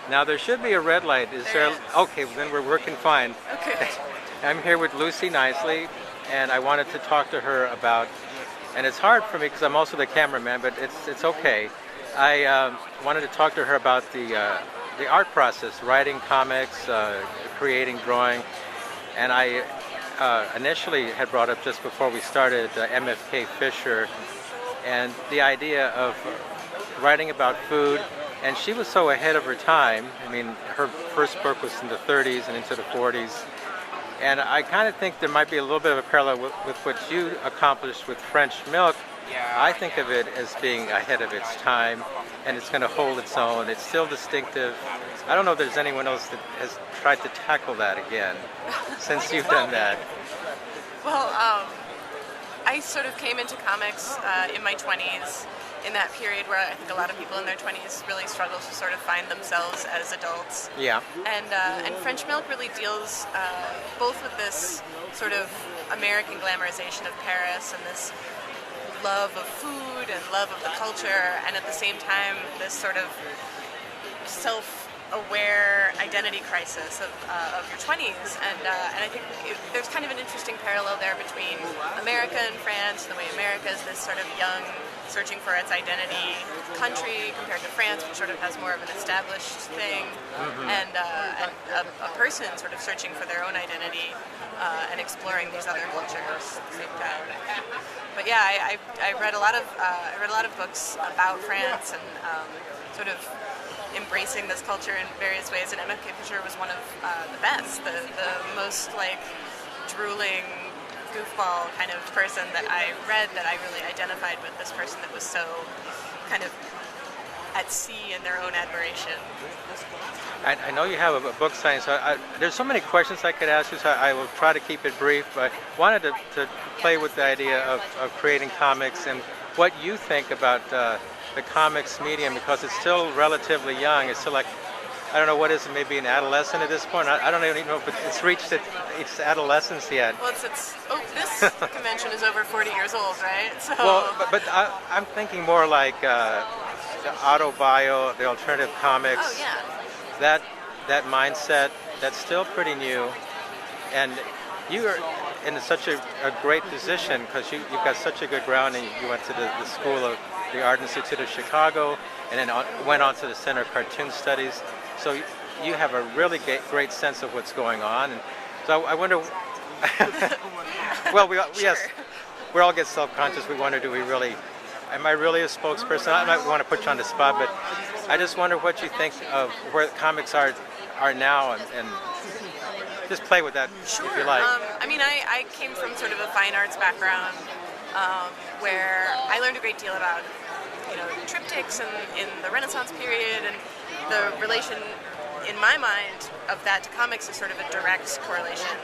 Now there should be a red light. Is there? Okay, well, then we're working fine. Okay. I'm here with Lucy Knisley, and I wanted to talk to her about. And it's hard for me because I'm also the cameraman, but it's okay. I wanted to talk to her about the art process, writing comics, creating, drawing, and I initially had brought up just before we started MFK Fisher and the idea of writing about food. And she was so ahead of her time. I mean, her first book was in the 30s and into the 40s. And I kind of think there might be a little bit of a parallel with what you accomplished with French Milk. I think of it as being ahead of its time, and it's going to hold its own. It's still distinctive. I don't know if there's anyone else that has tried to tackle that again since you've done that. Well, I sort of came into comics in my 20s, in that period where I think a lot of people in their 20s really struggle to sort of find themselves as adults. Yeah. And French Milk really deals both with this sort of American glamorization of Paris and this love of food and love of the culture, and at the same time this sort of self-aware identity crisis of your 20s, and I think there's kind of an interesting parallel there between America and France, the way America is this sort of young, searching for its identity country compared to France, which sort of has more of an established thing, and a person sort of searching for their own identity and exploring these other cultures at the same time. But yeah, I read a lot of books about France and sort of embracing this culture in various ways, and MFK Fisher was one of the best, the most like drooling goofball kind of person that I read, that I really identified with, this person that was so kind of at sea in their own admiration. I know you have a book signing, so there's so many questions I could ask you, so I will try to keep it brief, but I wanted to play with the idea of creating comics and what you think about the comics medium, because it's still relatively young. It's still like, I don't know, what is it, maybe an adolescent at this point? I don't even know if it's reached its adolescence yet. Well, this convention is over 40 years old, right? So. Well, but I'm thinking more like the autobio, the alternative comics. Oh, yeah. That mindset, that's still pretty new. And you are in such a great position because you've got such a good grounding. You went to the School of the Art Institute of Chicago and then went on to the Center of Cartoon Studies. So you have a really great sense of what's going on. And so I wonder, well, yes, we all get self-conscious. We wonder, am I really a spokesperson? I don't want to put you on the spot, but I just wonder what you think of where comics are now, and just play with that if you like. I mean, I came from sort of a fine arts background where I learned a great deal about, triptychs in the Renaissance period, and the relation in my mind of that to comics is sort of a direct correlation.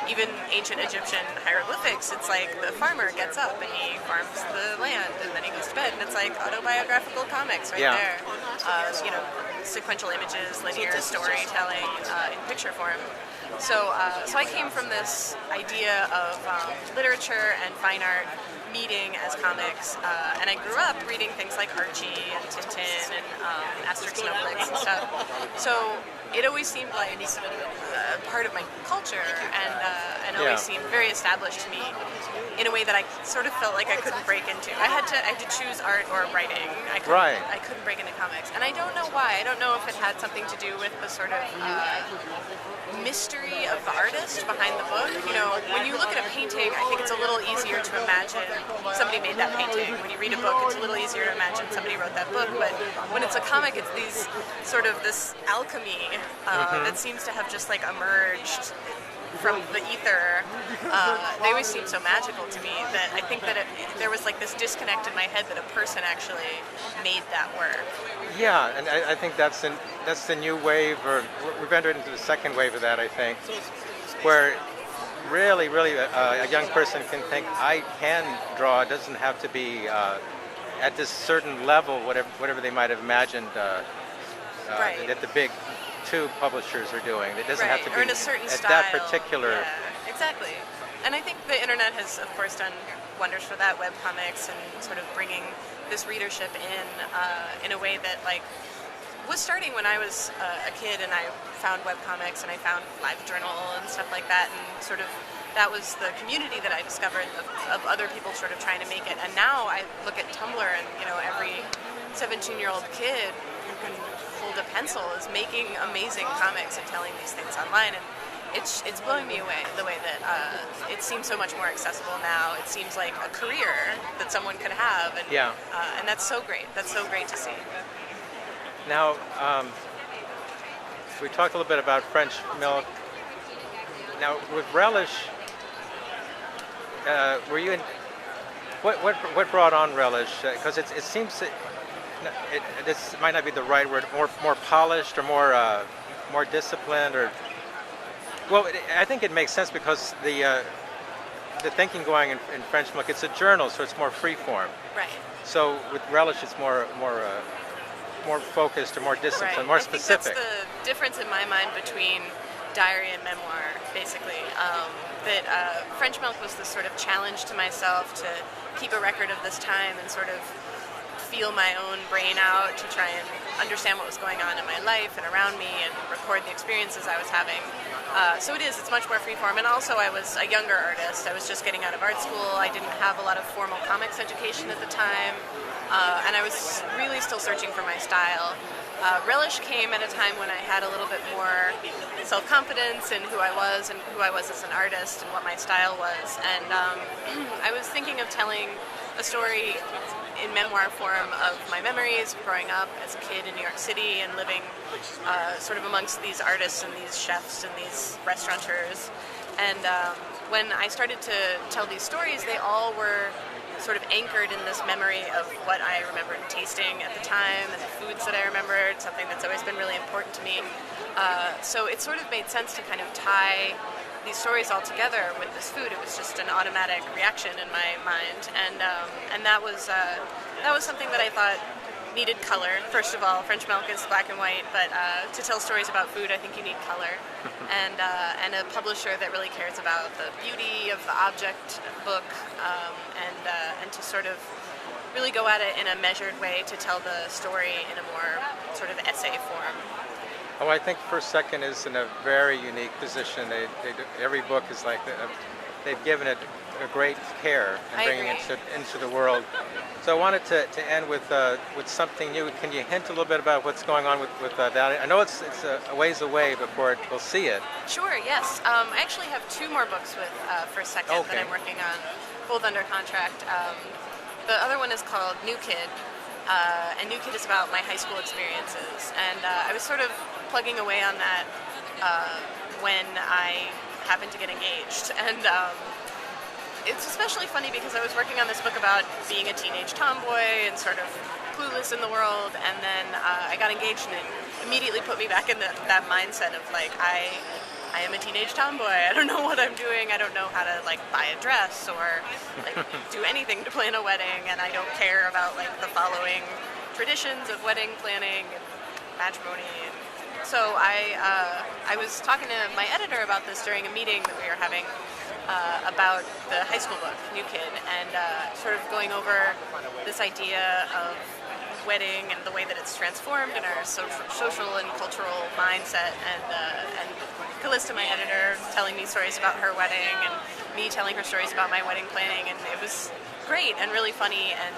Even ancient Egyptian hieroglyphics, it's like the farmer gets up and he farms the land and then he goes to bed, and it's like autobiographical comics right there. Sequential images, linear storytelling in picture form. So I came from this idea of literature and fine art meeting as comics, and I grew up reading things like Archie and Tintin and Asterix and Obelix and stuff. So it always seemed like part of my culture, and always seemed very established to me in a way that I sort of felt like I couldn't break into. I had to choose art or writing. I couldn't break into comics, and I don't know why. I don't know if it had something to do with the sort of mystery of the artist behind the book. When you look at a painting, I think it's a little easier to imagine somebody made that painting. When you read a book, it's a little easier to imagine somebody wrote that book. But when it's a comic, it's this alchemy that seems to have just like emerged from the ether. They always seem so magical to me that I think that there was like this disconnect in my head that a person actually made that work. Yeah, and I think that's the new wave, or we've entered into the second wave of that, I think, where really a young person can think, I can draw. It doesn't have to be at this certain level, whatever they might have imagined that the big two publishers are doing. It doesn't have to be or in a certain at style. that particular. Yeah, exactly. And I think the internet has, of course, done wonders for that, web comics, and sort of bringing this readership in a way that, like, was starting when I was a kid, and I found webcomics and I found LiveJournal and stuff like that, and sort of that was the community that I discovered of other people sort of trying to make it. And now I look at Tumblr, and every 17-year-old kid who can hold a pencil is making amazing comics and telling these things online, and it's blowing me away the way that it seems so much more accessible now. It seems like a career that someone could have, and and that's so great. That's so great to see. Now, we talked a little bit about French milk. Now, with Relish, were you in? What brought on Relish? Because it seems that this might not be the right word. More polished, or more disciplined, or I think it makes sense because the thinking going in French milk. It's a journal, so it's more free form. Right. So with Relish, it's more focused, or more disciplined, more specific. I think that's the difference in my mind between diary and memoir, basically. That French Milk was this sort of challenge to myself to keep a record of this time and sort of feel my own brain out to try and understand what was going on in my life and around me and record the experiences I was having. So it's much more freeform. And also I was a younger artist. I was just getting out of art school. I didn't have a lot of formal comics education at the time. And I was really still searching for my style. Relish came at a time when I had a little bit more self-confidence in who I was and who I was as an artist and what my style was. And I was thinking of telling a story in memoir form of my memories growing up as a kid in New York City and living sort of amongst these artists and these chefs and these restaurateurs. And when I started to tell these stories, they all were sort of anchored in this memory of what I remembered tasting at the time and the foods that I remembered, something that's always been really important to me. So it sort of made sense to kind of tie these stories all together with this food. It was just an automatic reaction in my mind, and that was something that I thought needed color. First of all, French Milk is black and white, but to tell stories about food, I think you need color, and a publisher that really cares about the beauty of the object book, and to sort of really go at it in a measured way to tell the story in a more sort of essay form. Oh, I think First Second is in a very unique position. Every book is like they've given it a great care in bringing it into the world. So I wanted to end with something new. Can you hint a little bit about what's going on with that? I know it's a ways away before we'll see it. Sure, yes. I actually have 2 more books with First Second that I'm working on, both under contract. The other one is called New Kid. And New Kid is about my high school experiences. And I was sort of plugging away on that when I happened to get engaged. And it's especially funny because I was working on this book about being a teenage tomboy and sort of clueless in the world. And then I got engaged, and it immediately put me back in that mindset of like, I am a teenage tomboy. I don't know what I'm doing. I don't know how to like buy a dress or like do anything to plan a wedding, and I don't care about like the following traditions of wedding planning and matrimony. And so I was talking to my editor about this during a meeting that we were having about the high school book, New Kid, and sort of going over this idea of wedding and the way that it's transformed in our social and cultural mindset, and Callista, my editor, telling me stories about her wedding and me telling her stories about my wedding planning, and it was great and really funny, and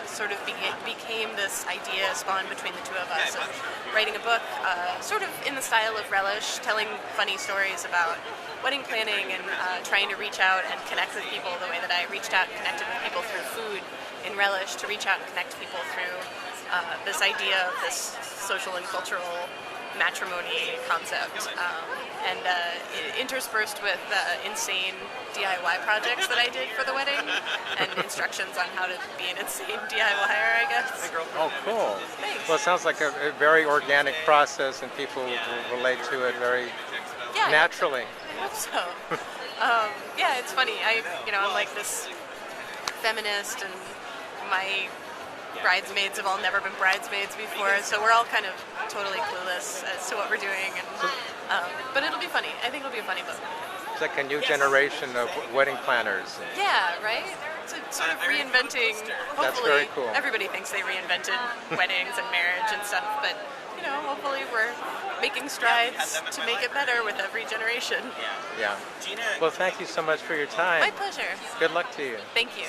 sort of became this idea spawned between the two of us of writing a book sort of in the style of Relish, telling funny stories about wedding planning and trying to reach out and connect with people the way that I reached out and connected with people through food in Relish, to reach out and connect people through this idea of this social and cultural matrimony concept, and interspersed with insane DIY projects that I did for the wedding, and instructions on how to be an insane DIYer, I guess. Oh, cool. Thanks. Well, it sounds like a very organic process, and people will relate to it very naturally. I hope so. Yeah, it's funny. I'm like this feminist, and my bridesmaids have all never been bridesmaids before, so we're all kind of totally clueless as to what we're doing, and but it'll be funny. I think it'll be a funny book. It's like a new generation of wedding planners. Yeah, right? to sort of reinventing. Hopefully, That's very cool. Everybody thinks they reinvented weddings and marriage and stuff, but hopefully we're making strides to make it better with every generation. Yeah. Well, thank you so much for your time. My pleasure. Good luck to you. Thank you.